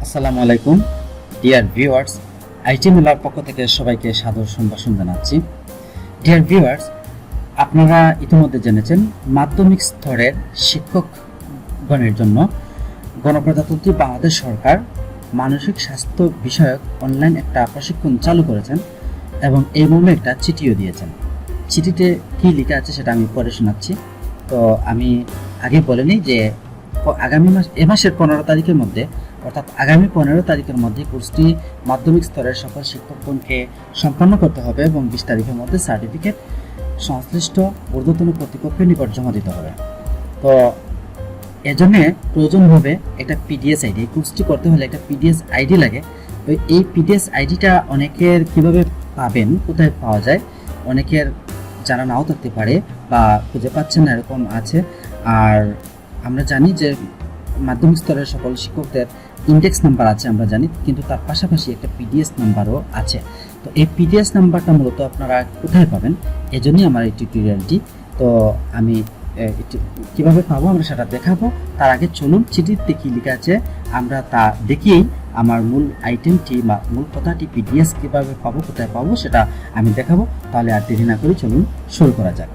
আসসালামু আলাইকুম dear viewers, IT মেলার পক্ষ থেকে সবাইকে সাদর সম্ভাষণ জানাচ্ছি। ডিয়ার ভিউয়ার্স, আপনারা ইতিমধ্যে জেনেছেন মাধ্যমিক স্তরের শিক্ষকগণের জন্য গণপ্রজাতন্ত্রী বাংলাদেশ সরকার মানসিক স্বাস্থ্য বিষয়ক অনলাইন একটা প্রশিক্ষণ চালু করেছেন এবং এই মর্মে একটা চিঠিও দিয়েছেন। চিঠিতে কী লেখা আছে সেটা আমি পড়ে শোনাচ্ছি। তো আমি আগে বলে নিই যে আগামী মাসের 15 তারিখের মধ্যে, অর্থাৎ আগামী 15 তারিখের মধ্যে কোর্সটি মাধ্যমিক স্তরের সকল শিক্ষকগণকে সম্পন্ন করতে হবে এবং 20 তারিখের মধ্যে সার্টিফিকেট সংশ্লিষ্ট ঊর্ধ্বতন কর্তৃপক্ষের নিকট জমা দিতে হবে। তো এজন্য প্রয়োজন হবে একটা পিডিএস আইডি। এই কোর্সটি করতে হলে একটা পিডিএস আইডি লাগে। তো এই পিডিএস আইডিটা অনেকের কিভাবে পাবেন, কোথায় পাওয়া যায়, অনেকের জানা নাও থাকতে পারে বা খুঁজে পাচ্ছেন না, এরকম আছে। আর আমরা জানি যে মাধ্যমিক স্তরের সকল শিক্ষকদের ইন্ডেক্স নাম্বার আছে, আমরা জানি, কিন্তু তার পাশাপাশি একটা পিডিএস নাম্বারও আছে। তো এই পিডিএস নাম্বারটা মূলত আপনারা কোথায় পাবেন, এজন্যই আমার এই টিউটোরিয়ালটি। তো আমি কিভাবে পাবো আমরা সেটা দেখাবো। তার আগে চলুন চিঠিতে কি লেখা আছে আমরা তা দেখিয়েই আমার মূল আইটেমটি বা মূল কথাটি পিডিএস কিভাবে পাবো, কোথায় পাবো সেটা আমি দেখাবো। তাহলে আর দেরি না করে চলুন শুরু করা যাক।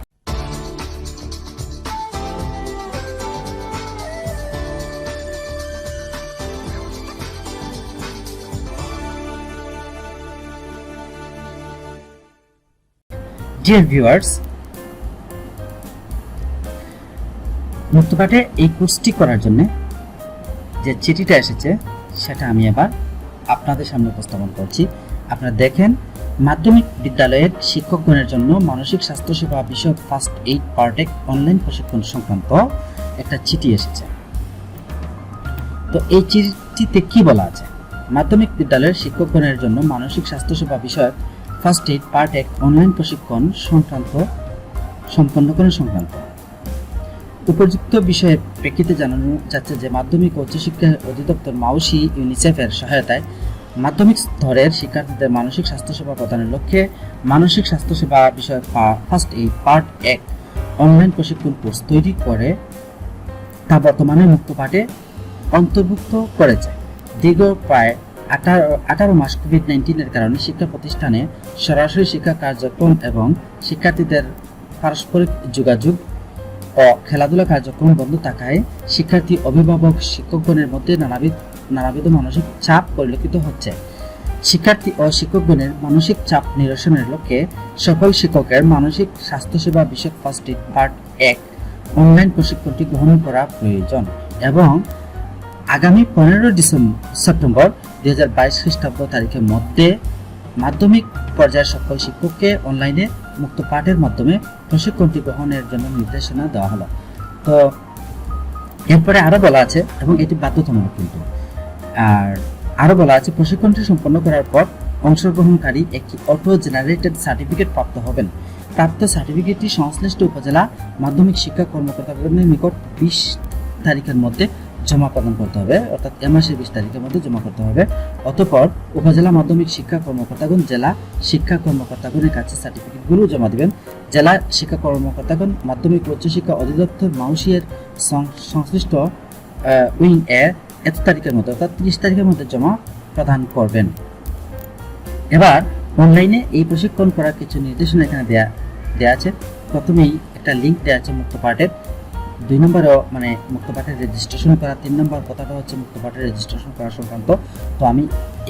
ডিয়ার ভিউয়ার্স, মুক্তপাঠে এই কোর্সটি করার জন্য যে চিঠিটা এসেছে সেটা আমি এবার আপনাদের সামনে উপস্থাপন করছি। আপনারা দেখেন, মাধ্যমিক বিদ্যালয়ের শিক্ষকগণের জন্য মানসিক স্বাস্থ্যসেবা বিষয়ক ফার্স্ট এইড পার্টেক অনলাইন প্রশিক্ষণ সংক্রান্ত একটা চিঠি এসেছে। তো এই চিঠিতে কি বলা আছে? মাধ্যমিক বিদ্যালয়ের শিক্ষকগণের জন্য মানসিক স্বাস্থ্যসেবা বিষয়ক ফার্স্ট এইড পার্ট এক অনলাইন প্রশিক্ষণ সম্পন্ন সংক্রান্ত উপযুক্ত বিষয়ে প্রেক্ষিতে জানানো যাচ্ছে যে মাধ্যমিক ও উচ্চশিক্ষা অধিদপ্তর মাউসি ইউনিসেফের সহায়তায় মাধ্যমিক স্তরের শিক্ষার্থীদের মানসিক স্বাস্থ্যসেবা প্রদানের লক্ষ্যে মানসিক স্বাস্থ্যসেবা বিষয়ক ফার্স্ট এইড পার্ট এক অনলাইন প্রশিক্ষণ কোর্স তৈরি করে তা বর্তমানে মুক্তপাঠে অন্তর্ভুক্ত করেছে। দীর্ঘ প্রায় 18 মাস কোভিড-19 কারণে শিক্ষা প্রতিষ্ঠানে সরাসরি শিক্ষা কার্যক্রম এবং শিক্ষার্থীদের পারস্পরিক যোগাযোগ ও খেলাধুলা কার্যক্রম বন্ধ থাকায় শিক্ষার্থী, অভিভাবক, শিক্ষকগণের মধ্যে নানাবিধ মানসিক চাপ পরিলক্ষিত হচ্ছে। শিক্ষার্থী ও শিক্ষকগণের মানসিক চাপ নিরসনের লক্ষ্যে সকল শিক্ষকের মানসিক স্বাস্থ্যসেবা বিষয়ক ফার্স্ট এইড পার্ট এক অনলাইন প্রশিক্ষণটি গ্রহণ করা প্রয়োজন এবং আগামী 15 সেপ্টেম্বর 2022 খ্রিস্টাব্দ তারিখের মধ্যে মাধ্যমিক পর্যায়ের সকল শিক্ষককে অনলাইনে মুক্ত পাঠের মাধ্যমে প্রশিক্ষণটি গ্রহণের জন্য নির্দেশনা দেওয়া হলো। তো এরপরে আরো বলা আছে, এবং এটি বাধ্যতামূলক কিন্তু, আর আরো বলা আছে প্রশিক্ষণটি সম্পন্ন করার পর অংশগ্রহণকারী একটি অটো জেনারেটেড সার্টিফিকেট প্রাপ্ত হবেন। প্রাপ্ত সার্টিফিকেটটি সংশ্লিষ্ট উপজেলা মাধ্যমিক শিক্ষা কর্মকর্তাগণের নিকট 20 তারিখের মধ্যে জমা প্রদান করতে হবে, অর্থাৎ এ মাসের 20 তারিখের মধ্যে জমা করতে হবে। অতঃপর উপজেলা মাধ্যমিক শিক্ষা কর্মকর্তাগণ জেলা শিক্ষা কর্মকর্তাগণের কাছে সার্টিফিকেটগুলো জমা দিবেন। জেলা শিক্ষা কর্মকর্তাগণ মাধ্যমিক উচ্চশিক্ষা অধিদপ্তর মাউসির সংশ্লিষ্ট উইং এর এত তারিখের মধ্যে, অর্থাৎ 30 তারিখের মধ্যে জমা প্রদান করবেন। এবার অনলাইনে এই প্রশিক্ষণ করার কিছু নির্দেশনা এখানে দেয়া আছে। প্রথমেই একটা লিঙ্ক দেওয়া আছে মুক্তপাঠের। 2 নম্বরও মানে মুক্তপাঠের রেজিস্ট্রেশন করা। 3 নম্বর কথাটা হচ্ছে মুক্তপাঠের রেজিস্ট্রেশন করা সংক্রান্ত। তো আমি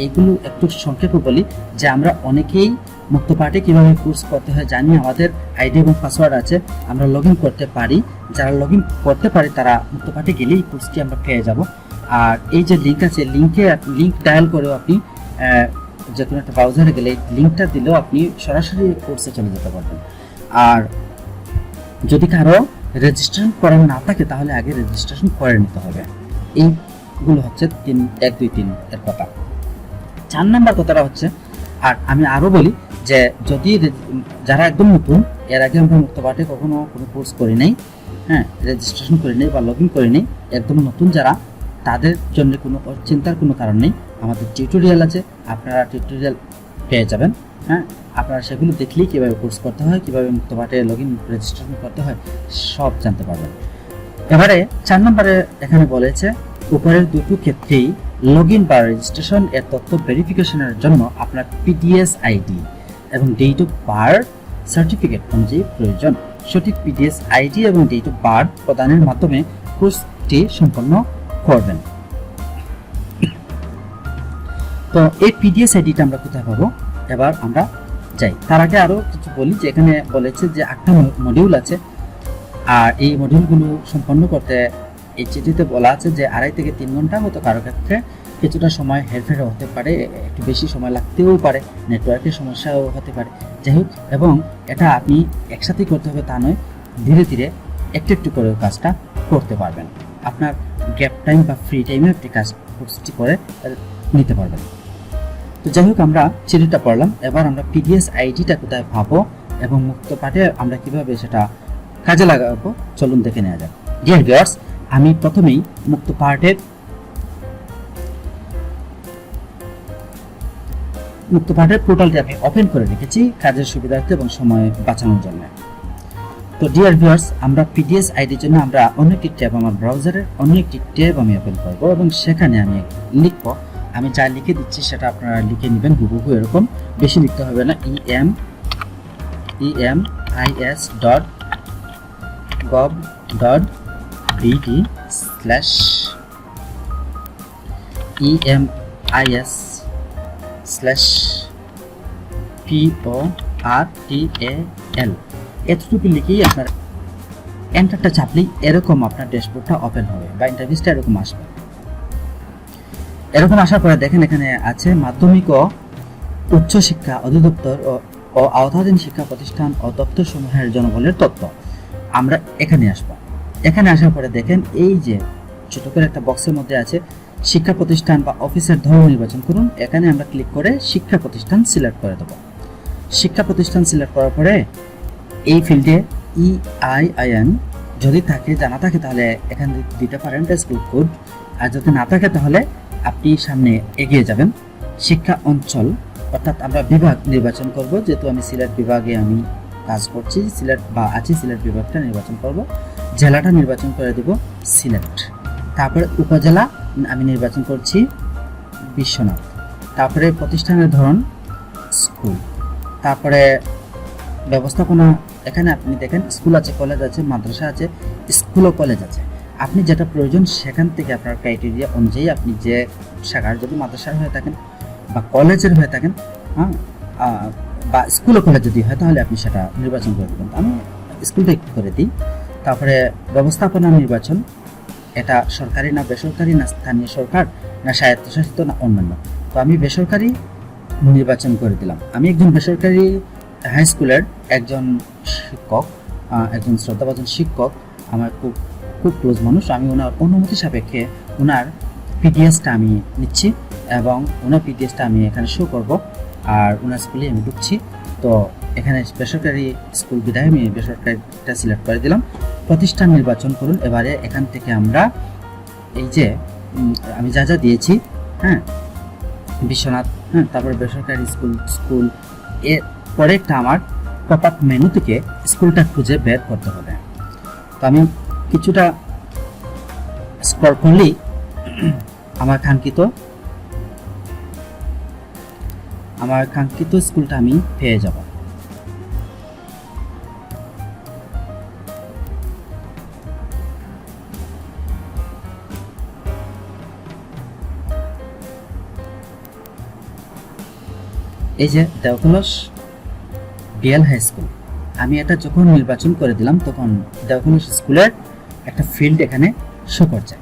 এইগুলো একটু সংক্ষেপে বলি যে আমরা অনেকেই মুক্তপাঠে কিভাবে কোর্স করতে হয় জানি। আমাদের আইডি এবং পাসওয়ার্ড আছে, আমরা লগ ইন করতে পারি। যারা লগ ইন করতে পারি তারা মুক্তপাঠে গেলেই কোর্সটি আমরা পেয়ে যাব। আর এই যে লিঙ্ক আছে, লিঙ্ক ডায়াল করেও আপনি যে কোনো একটা ব্রাউজারে গেলে লিঙ্কটা দিলেও আপনি সরাসরি কোর্সে চলে যেতে পারবেন। আর যদি কারো রেজিস্ট্রেশন করা না থাকে তাহলে আগে রেজিস্ট্রেশন করে নিতে হবে। এইগুলো হচ্ছে 1, 2, 3 এর কথা। 4 নম্বর কথাটা হচ্ছে, আর আমি আরো বলি যে যদি যারা একদম নতুন, এর আগে আমরা মুক্তপাঠে কখনো কোনো কোর্স করি নাই, রেজিস্ট্রেশন করি নাই বা লগ ইন করি নাই, একদম নতুন যারা, তাদের জন্য কোনো চিন্তার কোনো কারণ নেই। আমাদের টিউটোরিয়াল আছে, আপনারা টিউটোরিয়াল পেয়ে যাবেন। আপনারা সেগুলো দেখলেই কীভাবে কোর্স করতে হয়, কীভাবে মুক্তপাঠে লগ ইন রেজিস্ট্রেশন করতে হয় সব জানতে পারবেন। এবারে 4 নম্বরে এখানে বলেছে উপরের দুটো ক্ষেত্রেই লগইন বা রেজিস্ট্রেশন এর তথ্য ভেরিফিকেশনের জন্য আপনার পিডিএস আইডি এবং ডেট অফ বার্থ সার্টিফিকেট অনুযায়ী প্রয়োজন। সঠিক পিডিএস আইডি এবং ডেট অফ বার্থ প্রদানের মাধ্যমে কোর্সটি সম্পন্ন করবেন। তো এই পিডিএস আইডিটা আমরা কোথায় পাবো, এবার আমরা যাই। তার আগে আরো কিছু বলি যে এখানে বলেছে যে 8টা মডিউল আছে, আর এই মডিউলগুলো সম্পন্ন করতে এই চিঠিতে বলা আছে যে 2.5 থেকে 3 ঘন্টা, হয়তো কারো ক্ষেত্রে কিছুটা সময় হেরফের হতে পারে, একটু বেশি সময় লাগতেও পারে, নেটওয়ার্কের সমস্যাও হতে পারে, যাই হোক। এবং এটা আপনি একসাথেই করতে হবে তা নয়, ধীরে ধীরে একটু একটু করে কাজটা করতে পারবেন। আপনার গ্যাপ টাইম বা ফ্রি টাইমে আপনি কোর্সটি করে নিতে পারবেন। তো যাই হোক, আমরা চিঠিটা পড়লাম, এবার আমরা পিডিএস আইডিটা কোথায় পাবো এবং মুক্ত পাঠে আমরা কিভাবে সেটা কাজে লাগাবো চলুন দেখে নেওয়া যাক। ডিয়ার ভিউয়ার্স, আমি প্রথমেই মুক্ত পাঠের পোর্টালটি আমি ওপেন করে রেখেছি কাজের সুবিধার্থে এবং সময় বাঁচানোর জন্য। তো ডিয়ার ভিউয়ার্স, আমরা পিডিএস আইডির জন্য আমরা অন্য একটি ট্যাব, আমার ব্রাউজারের অন্য একটি ট্যাব আমি ওপেন করব এবং সেখানে আমি লিখব, আমি যা লিখে দিচ্ছি সেটা আপনারা লিখে নেবেন হুবহু, এরকম বেশি লিখতে হবে না। emis.gov.bd emis/portal এতটুকু লিখেই আপনার এন্টারটা চাপলেই এরকম আপনার ড্যাশবোর্ডটা ওপেন হবে বা ইন্টারফেসটা এরকম আসবে। এরকম আসার পরে দেখেন এখানে আছে মাধ্যমিক ও উচ্চ শিক্ষা অধিদপ্তর ও আওতাধীন শিক্ষা প্রতিষ্ঠান ও দপ্তর সমূহের জনবলের তথ্য। আমরা এখানে আসবো। এখানে আসার পরে দেখেন এই যে ছোট করে একটা বক্সের মধ্যে আছে শিক্ষা প্রতিষ্ঠান বা অফিসের ধরন নির্বাচন করুন। এখানে আমরা ক্লিক করে শিক্ষা প্রতিষ্ঠান সিলেক্ট করে দেব। শিক্ষা প্রতিষ্ঠান সিলেক্ট করার পরে এই ফিল্ডে EIN যদি থাকে, জানা থাকে তাহলে এখানে দিতে পারেন স্কুল কোড, আর যদি না থাকে তাহলে আপনি সামনে এগিয়ে যাবেন। শিক্ষা অঞ্চল অর্থাৎ আমরা বিভাগ নির্বাচন করব, যেহেতু আমি সিলেট বিভাগে আমি কাজ করছি, সিলেট বিভাগটা নির্বাচন করব। জেলাটা নির্বাচন করে দেব সিলেট। তারপরে উপজেলা আমি নির্বাচন করছি বিশ্বনাথ। তারপরে প্রতিষ্ঠানের ধরন স্কুল। তারপরে ব্যবস্থাপনা, এখানে আপনি দেখেন স্কুল আছে, কলেজ আছে, মাদ্রাসা আছে, স্কুল ও কলেজ আছে। আপনি যেটা প্রয়োজন সেখান থেকে আপনার ক্রাইটেরিয়া অনুযায়ী আপনি যে শাখার, যদি মাদ্রাসার হয়ে থাকেন বা কলেজের হয়ে থাকেন, বা স্কুল ও কলেজ যদি হয় তাহলে আপনি সেটা নির্বাচন করে দেবেন। আমি স্কুলটা একটু করে দিই। তারপরে ব্যবস্থাপনা নির্বাচন, এটা সরকারি না বেসরকারি, না স্থানীয় সরকার, না স্বায়ত্তশাসিত, না অন্যান্য। তো আমি বেসরকারি নির্বাচন করে দিলাম। আমি একজন বেসরকারি হাই স্কুলের একজন শিক্ষক, একজন শ্রদ্ধাভাজন শিক্ষক, আমার খুব ক্লোজ মানুষ। আমি ওনার অনুমতি সাপেক্ষে ওনার পিডিএসটা আমি নিচ্ছি এবং ওনার পিডিএসটা আমি এখানে শো করব, আর ওনার স্কুলে আমি ঢুকছি। তো এখানে বেসরকারি স্কুল বিধায় আমি বেসরকারিটা সিলেক্ট করে দিলাম। প্রতিষ্ঠান নির্বাচন করুন। এবারে এখান থেকে আমরা এই যে আমি যা যা দিয়েছি, হ্যাঁ, বিশ্বনাথ, হ্যাঁ, তারপরে বেসরকারি স্কুল এর পরে একটা আমার পপ আপ মেনু থেকে স্কুলটা খুঁজে বের করতে হবে। তো আমি কিছুটা স্ক্রল করলেই আমার কাঙ্ক্ষিত স্কুলটা আমি পেয়ে যাব। এই যে দেওখলস ডিএল হাই স্কুল, আমি এটা যখন নির্বাচন করে দিলাম তখন দেওখলস স্কুলের একটা ফিল্ড এখানে শো করছে।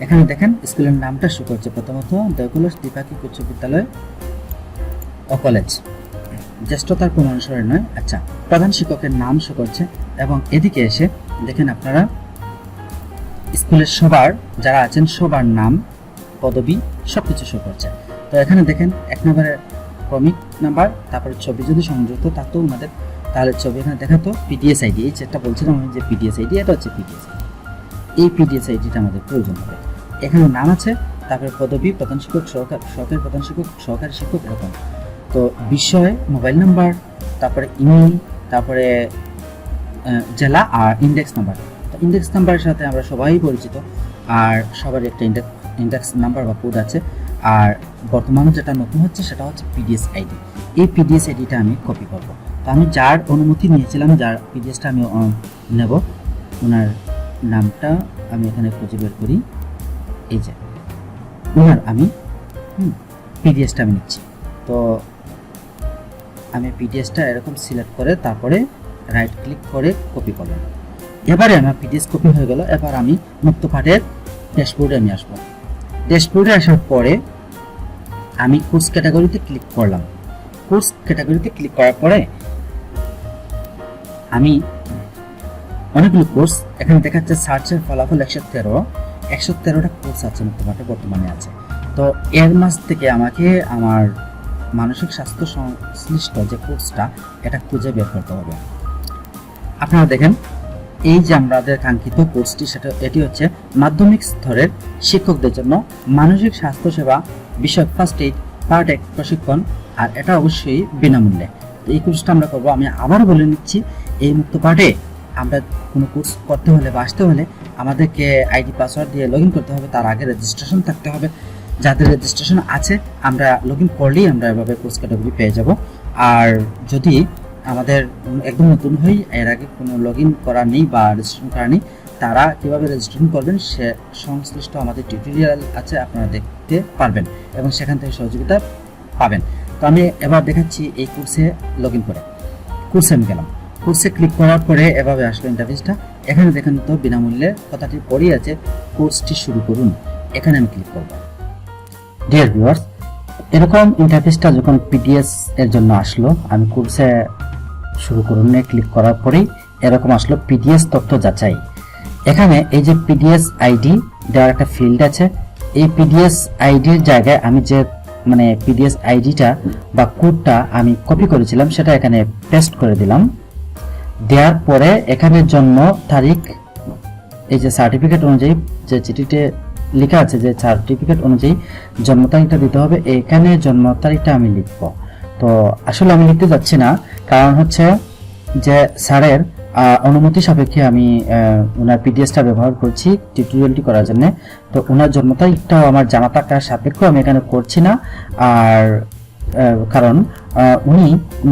এখানে দেখেন স্কুলের নামটা শো করছে, প্রথমত দেওখলস দ্বিপাক্ষিক উচ্চ বিদ্যালয় ও কলেজ, জ্যেষ্ঠতার কোনো অনুসারে নয়। আচ্ছা, প্রধান শিক্ষকের নাম শো করছে এবং এদিকে এসে দেখেন আপনারা স্কুলের সবার যারা আছেন সবার নাম, পদবি সবকিছু শো করছে। তো এখানে দেখেন 1 নম্বরে ক্রমিক নাম্বার, তারপরে ছবি যদি সংযুক্ত থাকতো ওনাদের তাহলে ছবি এখানে দেখাতো। পিডিএস আইডি, এই যেটা বলছিলাম আমি যে পিডিএস আইডি, এটা হচ্ছে পিডিএস আইডি। এই পিডিএস আইডিটা আমাদের প্রয়োজন হবে। এখানে নাম আছে, তারপরে পদবি, প্রধান শিক্ষক, সহকারী প্রধান শিক্ষক, সহকারী শিক্ষক, এরকম। তো বিষয়, মোবাইল নাম্বার, তারপরে ইমেল, তারপরে জেলা আর ইন্ডেক্স নাম্বার। তো ইন্ডেক্স নাম্বারের সাথে আমরা সবাই পরিচিত, আর সবার একটা ইন্ডেক্স নাম্বার বা কোড আছে। আর বর্তমানে যেটা নতুন হচ্ছে সেটা হচ্ছে পিডিএস আইডি। এই পিডিএস আইডিটা আমি কপি করব। তো আমি যার অনুমতি নিয়েছিলাম, যার পিডিএসটা আমি নেব, ওনার নামটা আমি এখানে খুঁজে বের করি। এই যে ওনার আমি পিডিএসটা আমি নিচ্ছি। তো আমি পিডিএসটা এরকম সিলেক্ট করে তারপরে রাইট ক্লিক করে কপি করলাম। এবারে আমার পিডিএস কপি হয়ে গেল। এবার আমি মুক্তপাঠের ড্যাশবোর্ডে আমি আসবো। ড্যাশবোর্ডে আসার পরে আমি কোর্স ক্যাটাগরিতে ক্লিক করলাম। কোর্স ক্যাটাগরিতে ক্লিক করার পরে আমি অনেকগুলো কোর্স এখানে দেখাচ্ছে, সার্চের ফলাফল 113টা কোর্স আছে মুক্তপাঠে বর্তমানে আছে। তো এর মাঝ থেকে আমাকে আমার মানসিক স্বাস্থ্য সংশ্লিষ্ট যে কোর্সটা এটা খুঁজে বের করতে হবে। আপনারা দেখেন এই যে আমাদের কাঙ্ক্ষিত কোর্সটি এটি হচ্ছে মাধ্যমিক স্তরের শিক্ষকদের জন্য মানসিক স্বাস্থ্য সেবা বিষয়ক ফার্স্ট এইড পার্ট 1 প্রশিক্ষণ, আর এটা অবশ্যই বিনামূল্যে। এই কোর্সটা আমরা করব। আমি আবার বলে নিচ্ছি, এই মুক্তপাঠে আমরা কোনো কোর্স করতে হলে বা আসতে হলে আমাদেরকে আইডি পাসওয়ার্ড দিয়ে লগ ইন করতে হবে। তার আগে রেজিস্ট্রেশন থাকতে হবে। যাদের রেজিস্ট্রেশন আছে আমরা লগ ইন করলেই আমরা এভাবে কোর্স ক্যাটাগরি পেয়ে যাব। আর যদি আমাদের একদম নতুন হই, এর আগে কোনো লগ ইন করা নেই বা রেজিস্ট্রেশন করা নেই, তারা কীভাবে রেজিস্ট্রেশন করবেন সে সংশ্লিষ্ট আমাদের টিউটোরিয়াল আছে, আপনারা দেখতে পারবেন এবং সেখান থেকে সহযোগিতা পাবেন। তো আমি এবার দেখাচ্ছি এই কোর্সে লগ ইন করে। কোর্সে আমি গেলাম। কোর্সে ক্লিক করার পরে এভাবে আসলো ইন্টারফেসটা। এখানে দেখেন তো বিনামূল্যে কথাটি পড়েই আছে, কোর্সটি শুরু করুন। এখানে আমি ক্লিক করব। ডিয়ার ভিউয়ার্স, এরকম ইন্টারফেসটা যখন পিডিএস এর জন্য আসলো, আমি কোর্সে শুরু করুন ক্লিক করার পরেই এরকম আসলো পিডিএস তথ্য যাচাই। এখানে এই যে পিডিএস আইডি দেওয়ার একটা ফিল্ড আছে। এই পিডিএস আইডির জায়গায় আমি যে পিডিএস আইডিটা বা কোডটা আমি কপি করেছিলাম সেটা এখানে পেস্ট করে দিলাম। দেওয়ার পরে এখানে জন্ম তারিখ, এই যে সার্টিফিকেট অনুযায়ী যে চিঠিতে লেখা আছে যে সার্টিফিকেট অনুযায়ী জন্ম তারিখটা দিতে হবে। এখানে জন্ম তারিখটা আমি লিখব। তো আসলে আমি লিখতে যাচ্ছি না, কারণ হচ্ছে যে স্যারের অনুমতি সাপেক্ষে আমি ওনার পিডিএসটা ব্যবহার করছি টিউটোরিয়ালটি করার জন্য। তো ওনার জন্ম তারিখটাও আমার জানা থাকার সাপেক্ষ আমি এখানে করছি না। আর কারণ উনি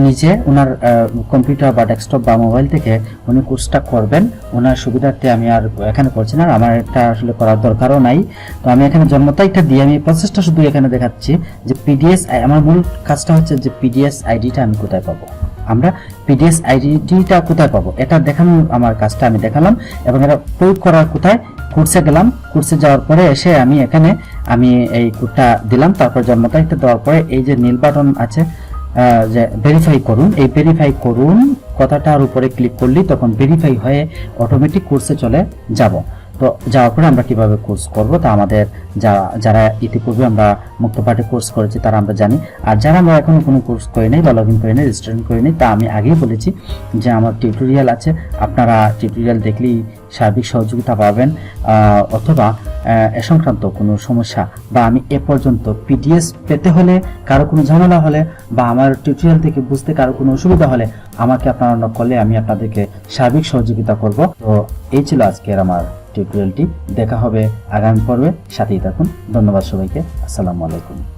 নিজে ওনার কম্পিউটার বা ডেস্কটপ বা মোবাইল থেকে উনি কোর্সটা করবেন, ওনার সুবিধার্থে আমি আর এখানে করছি না। আমার এটা আসলে করার দরকারও নাই। তো আমি এখানে জন্ম তারিখটা দিয়ে আমি প্রসেসটা শুধু এখানে দেখাচ্ছি যে পিডিএস, আমার মূল কাজটা হচ্ছে যে পিডিএস আইডিটা আমি কোথায় পাবো, আমরা পিডিএস আইডিটা কোথায় পাবো এটা দেখানো আমার কাজটা আমি দেখালাম। এবং এটা প্রয়োগ করার কোথায়, কোর্সে গেলাম। কোর্সে যাওয়ার পরে এসে আমি এখানে এই কোডটা দিলাম। তারপর জন্ম তারিখটা দেওয়ার পরে এই যে নীল বাটন আছে যে ভেরিফাই করুন, এই ভেরিফাই করুন কথাটার উপরে ক্লিক করলেই তখন ভেরিফাই হয়ে অটোমেটিক কোর্সে চলে যাব। তো যাওয়ার পরে আমরা কিভাবে কোর্স করব তা আমাদের যারা ইতিপূর্বে আমরা মুক্তপাঠে কোর্স করেছি তারা আমরা জানি। আর যারা আমরা এখনো কোনো কোর্স করি নাই বা লগ ইন করি নাই, রেজিস্ট্রেশন করি নাই, তা আমি আগেই বলেছি যে আমার টিউটোরিয়াল আছে, আপনারা টিউটোরিয়াল দেখলেই সার্বিক সহযোগিতা পাবেন। অথবা এ সংক্রান্ত কোনো সমস্যা বা আমি এ পর্যন্ত পিডিএস পেতে হলে কারো কোনো ঝামেলা হলে বা আমার টিউটোরিয়াল থেকে বুঝতে কারো কোনো অসুবিধা হলে আমাকে আপনারা নক করলে আমি আপনাদেরকে সার্বিক সহযোগিতা করব। তো এই ছিল আজকের আমার টিউটোরিয়ালটি। দেখা হবে আগামী পর্বে, সাথেই থাকুন। ধন্যবাদ সবাইকে। আসসালামু আলাইকুম।